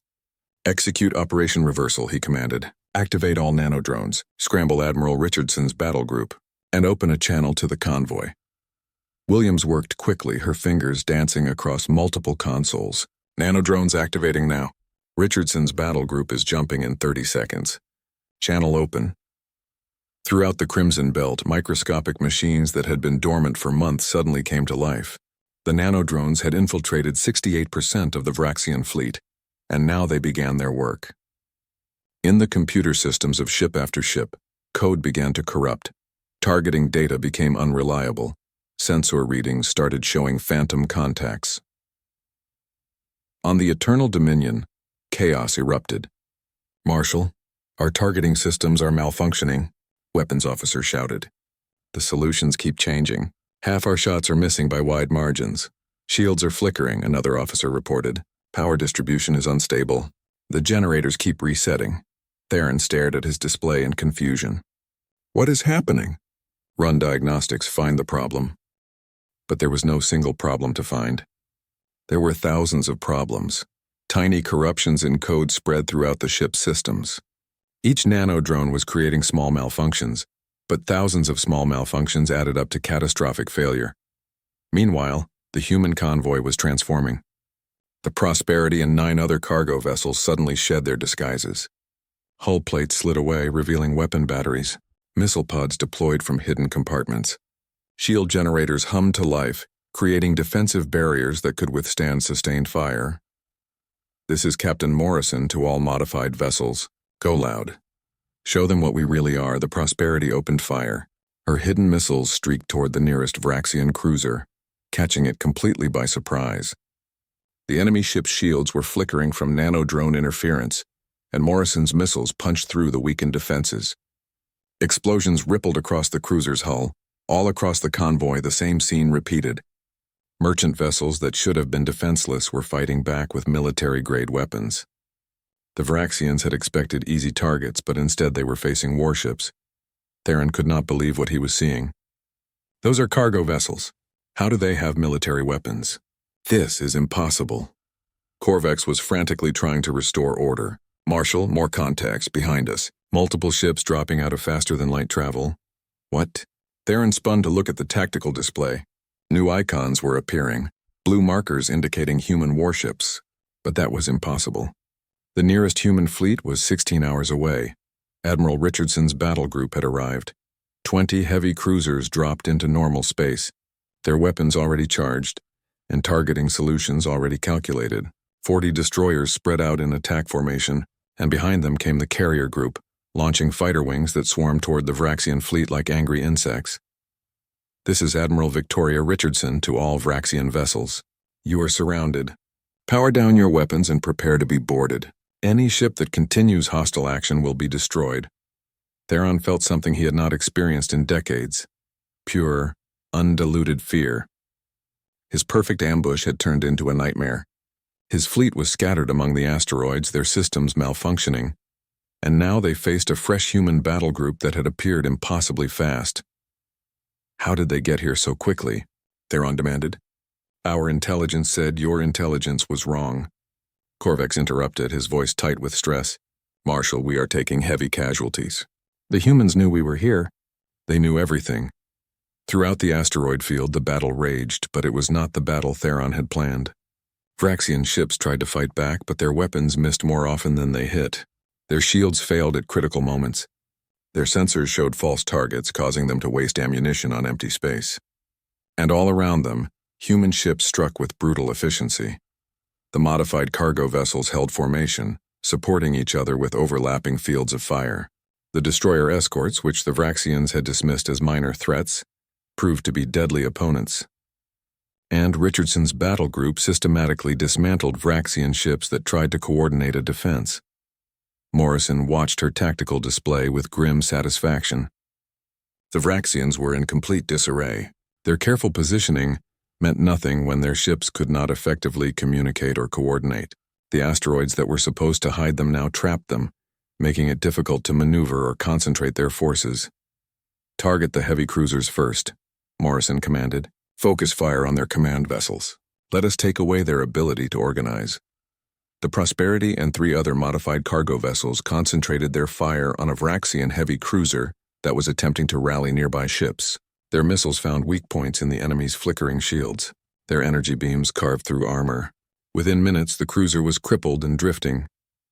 "Execute Operation Reversal," he commanded. "Activate all nanodrones, scramble Admiral Richardson's battle group, and open a channel to the convoy." Williams worked quickly, her fingers dancing across multiple consoles. "Nanodrones activating now. Richardson's battle group is jumping in 30 seconds. Channel open." Throughout the Crimson Belt, microscopic machines that had been dormant for months suddenly came to life. The nanodrones had infiltrated 68% of the Vraxian fleet, and now they began their work. In the computer systems of ship after ship, code began to corrupt. Targeting data became unreliable. Sensor readings started showing phantom contacts. On the Eternal Dominion, chaos erupted. "Marshal, our targeting systems are malfunctioning," weapons officer shouted. "The solutions keep changing. Half our shots are missing by wide margins. Shields are flickering," another officer reported. "Power distribution is unstable. The generators keep resetting." Theron stared at his display in confusion. "What is happening?" "Run diagnostics, find the problem." But there was no single problem to find. There were thousands of problems. Tiny corruptions in code spread throughout the ship's systems. Each nanodrone was creating small malfunctions, but thousands of small malfunctions added up to catastrophic failure. Meanwhile, the human convoy was transforming. The Prosperity and 9 other cargo vessels suddenly shed their disguises. Hull plates slid away, revealing weapon batteries. Missile pods deployed from hidden compartments. Shield generators hummed to life, creating defensive barriers that could withstand sustained fire. "This is Captain Morrison to all modified vessels," Go loud. Show them what we really are. The Prosperity opened fire. Her hidden missiles streaked toward the nearest Vraxian cruiser, catching it completely by surprise. The enemy ship's shields were flickering from nano-drone interference, and Morrison's missiles punched through the weakened defenses. Explosions rippled across the cruiser's hull. All across the convoy, the same scene repeated. Merchant vessels that should have been defenseless were fighting back with military-grade weapons. The Vraxians had expected easy targets, but instead they were facing warships. Theron could not believe what he was seeing. Those are cargo vessels. How do they have military weapons? This is impossible. Korvax was frantically trying to restore order. Marshal, more contacts behind us. Multiple ships dropping out of faster-than-light travel. What? Theron spun to look at the tactical display. New icons were appearing, blue markers indicating human warships, but that was impossible. The nearest human fleet was 16 hours away. Admiral Richardson's battle group had arrived. 20 heavy cruisers dropped into normal space, their weapons already charged, and targeting solutions already calculated. 40 destroyers spread out in attack formation, and behind them came the carrier group, launching fighter wings that swarmed toward the Vraxian fleet like angry insects. This is Admiral Victoria Richardson to all Vraxian vessels. You are surrounded. Power down your weapons and prepare to be boarded. Any ship that continues hostile action will be destroyed. Theron felt something he had not experienced in decades. Pure, undiluted fear. His perfect ambush had turned into a nightmare. His fleet was scattered among the asteroids, their systems malfunctioning, and now they faced a fresh human battle group that had appeared impossibly fast. How did they get here so quickly? Theron demanded. Our intelligence said your intelligence was wrong. Korvax interrupted, his voice tight with stress. Marshal, we are taking heavy casualties. The humans knew we were here. They knew everything. Throughout the asteroid field, the battle raged, but it was not the battle Theron had planned. Vraxian ships tried to fight back, but their weapons missed more often than they hit. Their shields failed at critical moments. Their sensors showed false targets, causing them to waste ammunition on empty space. And all around them, human ships struck with brutal efficiency. The modified cargo vessels held formation, supporting each other with overlapping fields of fire. The destroyer escorts, which the Vraxians had dismissed as minor threats, proved to be deadly opponents. And Richardson's battle group systematically dismantled Vraxian ships that tried to coordinate a defense. Morrison watched her tactical display with grim satisfaction. The Vraxians were in complete disarray. Their careful positioning meant nothing when their ships could not effectively communicate or coordinate. The asteroids that were supposed to hide them now trapped them, making it difficult to maneuver or concentrate their forces. Target the heavy cruisers first, Morrison commanded. Focus fire on their command vessels. Let us take away their ability to organize. The Prosperity and 3 other modified cargo vessels concentrated their fire on a Vraxian heavy cruiser that was attempting to rally nearby ships. Their missiles found weak points in the enemy's flickering shields. Their energy beams carved through armor. Within minutes, the cruiser was crippled and drifting.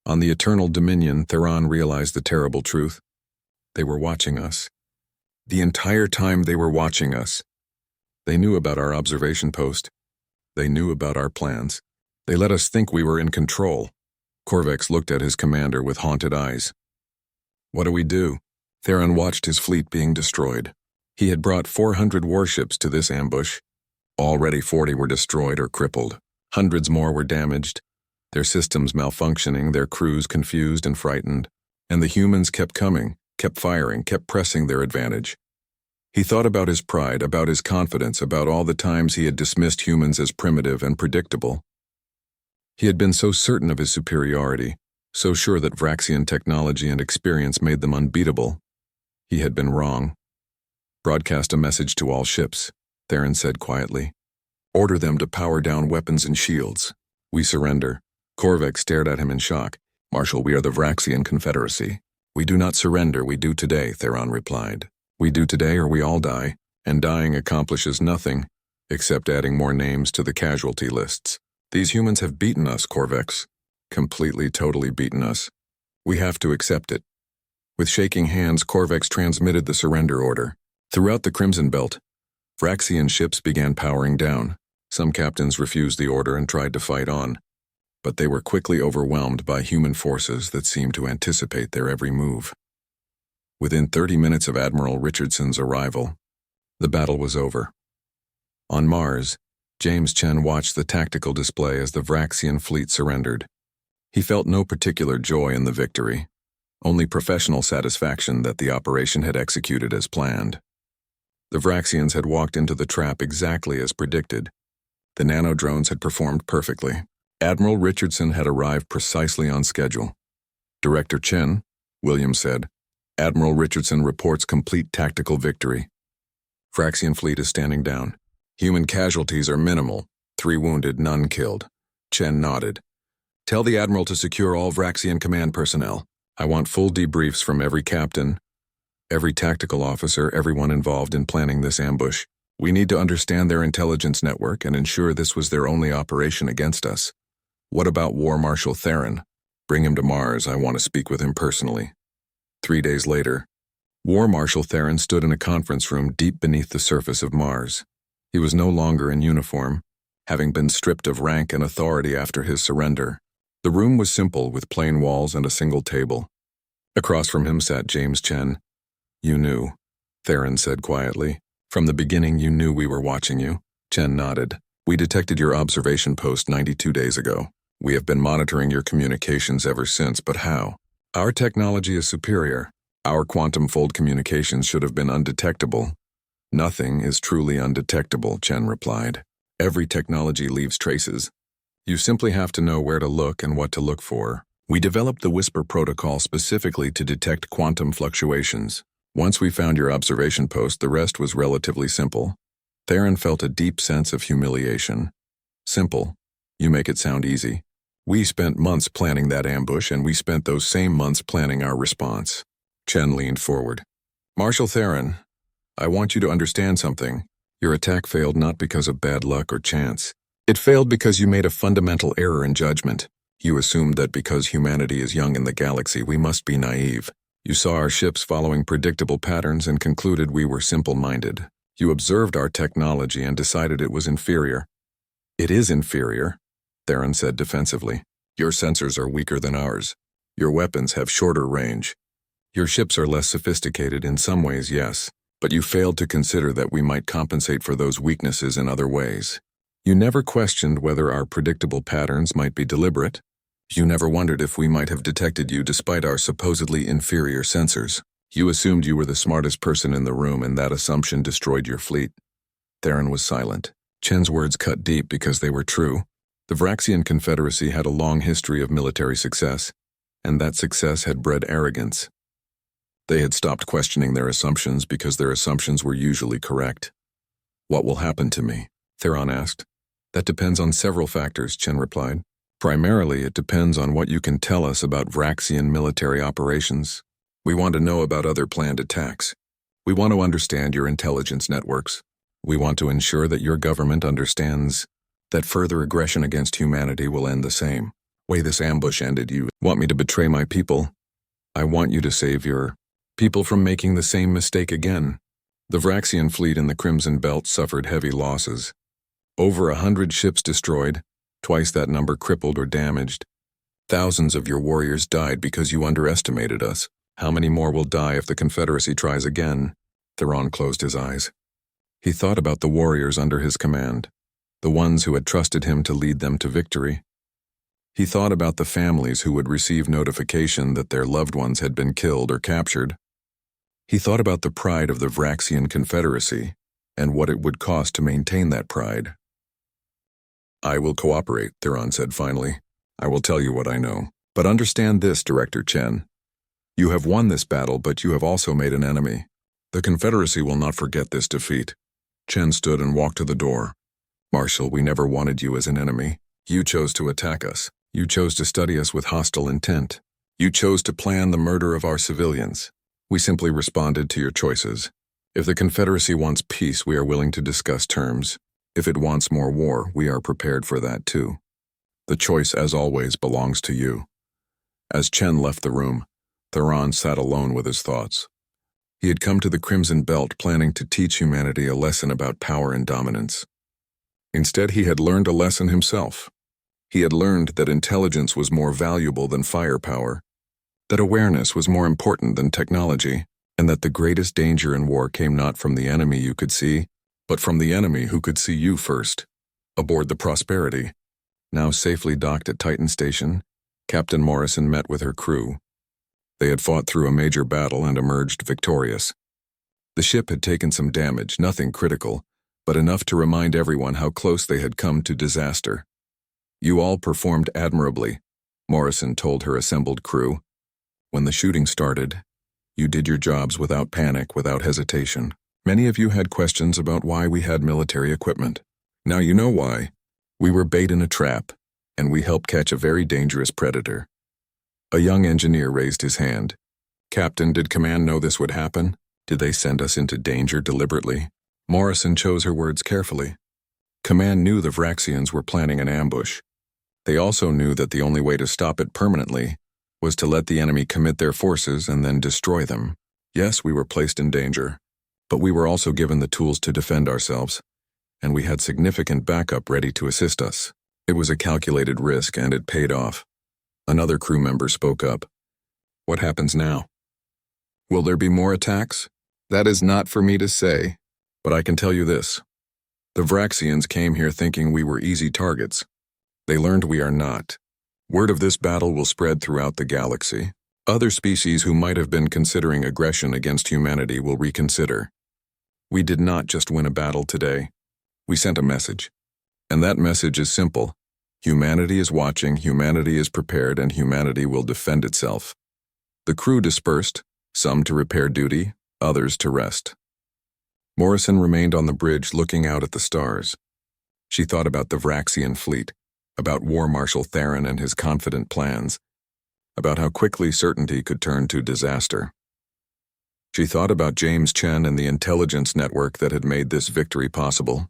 On the Eternal Dominion, Theron realized the terrible truth. They were watching us. The entire time they were watching us. They knew about our observation post. They knew about our plans. They let us think we were in control. Korvax looked at his commander with haunted eyes. What do we do? Theron watched his fleet being destroyed. He had brought 400 warships to this ambush. Already 40 were destroyed or crippled. Hundreds more were damaged, their systems malfunctioning, their crews confused and frightened. And the humans kept coming, kept firing, kept pressing their advantage. He thought about his pride, about his confidence, about all the times he had dismissed humans as primitive and predictable. He had been so certain of his superiority, so sure that Vraxian technology and experience made them unbeatable. He had been wrong. Broadcast a message to all ships, Theron said quietly. Order them to power down weapons and shields. We surrender. Korvax stared at him in shock. Marshal, we are the Vraxian Confederacy. We do not surrender, we do today, Theron replied. We do today or we all die, and dying accomplishes nothing, except adding more names to the casualty lists. These humans have beaten us, Korvax. Completely, totally beaten us. We have to accept it. With shaking hands, Korvax transmitted the surrender order. Throughout the Crimson Belt, Vraxian ships began powering down. Some captains refused the order and tried to fight on. but they were quickly overwhelmed by human forces that seemed to anticipate their every move. Within 30 minutes of Admiral Richardson's arrival, the battle was over. On Mars, James Chen watched the tactical display as the Vraxian fleet surrendered. He felt no particular joy in the victory, only professional satisfaction that the operation had executed as planned. The Vraxians had walked into the trap exactly as predicted. The nanodrones had performed perfectly. Admiral Richardson had arrived precisely on schedule. "Director Chen," Williams said, "Admiral Richardson reports complete tactical victory. Vraxian fleet is standing down. Human casualties are minimal. 3 wounded, none killed." Chen nodded. "Tell the Admiral to secure all Vraxian command personnel. I want full debriefs from every captain, every tactical officer, everyone involved in planning this ambush. We need to understand their intelligence network and ensure this was their only operation against us. What about War Marshal Theron? Bring him to Mars. I want to speak with him personally." 3 days later, War Marshal Theron stood in a conference room deep beneath the surface of Mars. He was no longer in uniform, having been stripped of rank and authority after his surrender. The room was simple, with plain walls and a single table. Across from him sat James Chen. "You knew," Theron said quietly. "From the beginning you knew we were watching you." Chen nodded. "We detected your observation post 92 days ago. We have been monitoring your communications ever since, but how? Our technology is superior. Our quantum-fold communications should have been undetectable." "Nothing is truly undetectable," Chen replied. "Every technology leaves traces. You simply have to know where to look and what to look for. We developed the Whisper protocol specifically to detect quantum fluctuations. Once we found your observation post, the rest was relatively simple." Theron felt a deep sense of humiliation. "Simple? You make it sound easy. We spent months planning that ambush, and we spent those same months planning our response." Chen leaned forward. "Marshal Theron, I want you to understand something. Your attack failed not because of bad luck or chance. It failed because you made a fundamental error in judgment. You assumed that because humanity is young in the galaxy, we must be naive. You saw our ships following predictable patterns and concluded we were simple-minded. You observed our technology and decided it was inferior." "It is inferior," Theron said defensively. "Your sensors are weaker than ours. Your weapons have shorter range. Your ships are less sophisticated in some ways, yes, but you failed to consider that we might compensate for those weaknesses in other ways. You never questioned whether our predictable patterns might be deliberate. You never wondered if we might have detected you despite our supposedly inferior sensors. You assumed you were the smartest person in the room, and that assumption destroyed your fleet." Theron was silent. Chen's words cut deep because they were true. The Vraxian Confederacy had a long history of military success, and that success had bred arrogance. They had stopped questioning their assumptions because their assumptions were usually correct. "What will happen to me?" Theron asked. "That depends on several factors," Chen replied. "Primarily, it depends on what you can tell us about Vraxian military operations. We want to know about other planned attacks. We want to understand your intelligence networks. We want to ensure that your government understands that further aggression against humanity will end the same way this ambush ended. You want me to betray my people? I want you to save your people from making the same mistake again." The Vraxian fleet in the Crimson Belt suffered heavy losses. Over 100 ships destroyed, twice that number crippled or damaged. Thousands of your warriors died because you underestimated us. How many more will die if the Confederacy tries again? Theron closed his eyes. He thought about the warriors under his command, the ones who had trusted him to lead them to victory. He thought about the families who would receive notification that their loved ones had been killed or captured. He thought about the pride of the Vraxian Confederacy and what it would cost to maintain that pride. "I will cooperate," Theron said finally. "I will tell you what I know. But understand this, Director Chen. You have won this battle, but you have also made an enemy. The Confederacy will not forget this defeat." Chen stood and walked to the door. "Marshal, we never wanted you as an enemy. You chose to attack us. You chose to study us with hostile intent. You chose to plan the murder of our civilians. We simply responded to your choices. If the Confederacy wants peace, we are willing to discuss terms. If it wants more war, we are prepared for that too. The choice, as always, belongs to you." As Chen left the room, Theron sat alone with his thoughts. He had come to the Crimson Belt planning to teach humanity a lesson about power and dominance. Instead, he had learned a lesson himself. He had learned that intelligence was more valuable than firepower, that awareness was more important than technology, and that the greatest danger in war came not from the enemy you could see, but from the enemy who could see you first. Aboard the Prosperity, now safely docked at Titan Station, Captain Morrison met with her crew. They had fought through a major battle and emerged victorious. The ship had taken some damage, nothing critical, but enough to remind everyone how close they had come to disaster. "You all performed admirably," Morrison told her assembled crew. "When the shooting started, you did your jobs without panic, without hesitation. Many of you had questions about why we had military equipment. Now you know why. We were bait in a trap, and we helped catch a very dangerous predator." A young engineer raised his hand. "Captain, did Command know this would happen? Did they send us into danger deliberately?" Morrison chose her words carefully. Command knew the Vraxians were planning an ambush. They also knew that the only way to stop it permanently was to let the enemy commit their forces and then destroy them. Yes, we were placed in danger, but we were also given the tools to defend ourselves, and we had significant backup ready to assist us. It was a calculated risk, and it paid off. Another crew member spoke up. "What happens now? Will there be more attacks? That is not for me to say, but I can tell you this. The Vraxians came here thinking we were easy targets. They learned we are not. Word of this battle will spread throughout the galaxy. Other species who might have been considering aggression against humanity will reconsider. We did not just win a battle today. We sent a message. And that message is simple. Humanity is watching, humanity is prepared, and humanity will defend itself." The crew dispersed, some to repair duty, others to rest. Morrison remained on the bridge looking out at the stars. She thought about the Vraxian fleet, about War Marshal Theron and his confident plans, about how quickly certainty could turn to disaster. She thought about James Chen and the intelligence network that had made this victory possible.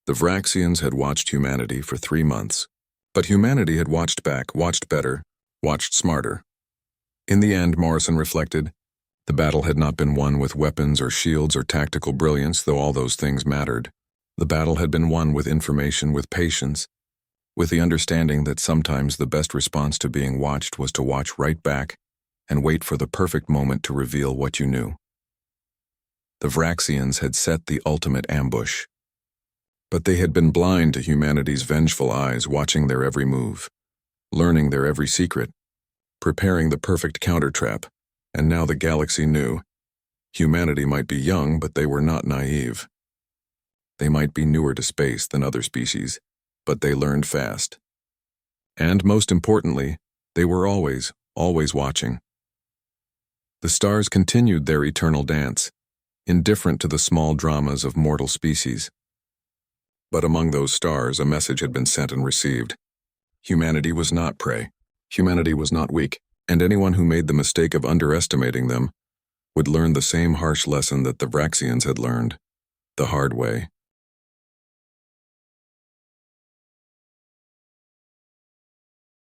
The Vraxians had watched humanity for 3 months, but humanity had watched back, watched better, watched smarter. In the end, Morrison reflected, the battle had not been won with weapons or shields or tactical brilliance, though all those things mattered. The battle had been won with information, with patience, with the understanding that sometimes the best response to being watched was to watch right back and wait for the perfect moment to reveal what you knew. The Vraxians had set the ultimate ambush, but they had been blind to humanity's vengeful eyes, watching their every move, learning their every secret, preparing the perfect counter-trap. And now the galaxy knew. Humanity might be young, but they were not naive. They might be newer to space than other species, but they learned fast. And most importantly, they were always watching. The stars continued their eternal dance, indifferent to the small dramas of mortal species. But among those stars, a message had been sent and received. Humanity was not prey. Humanity was not weak. And anyone who made the mistake of underestimating them would learn the same harsh lesson that the Vraxians had learned, the hard way.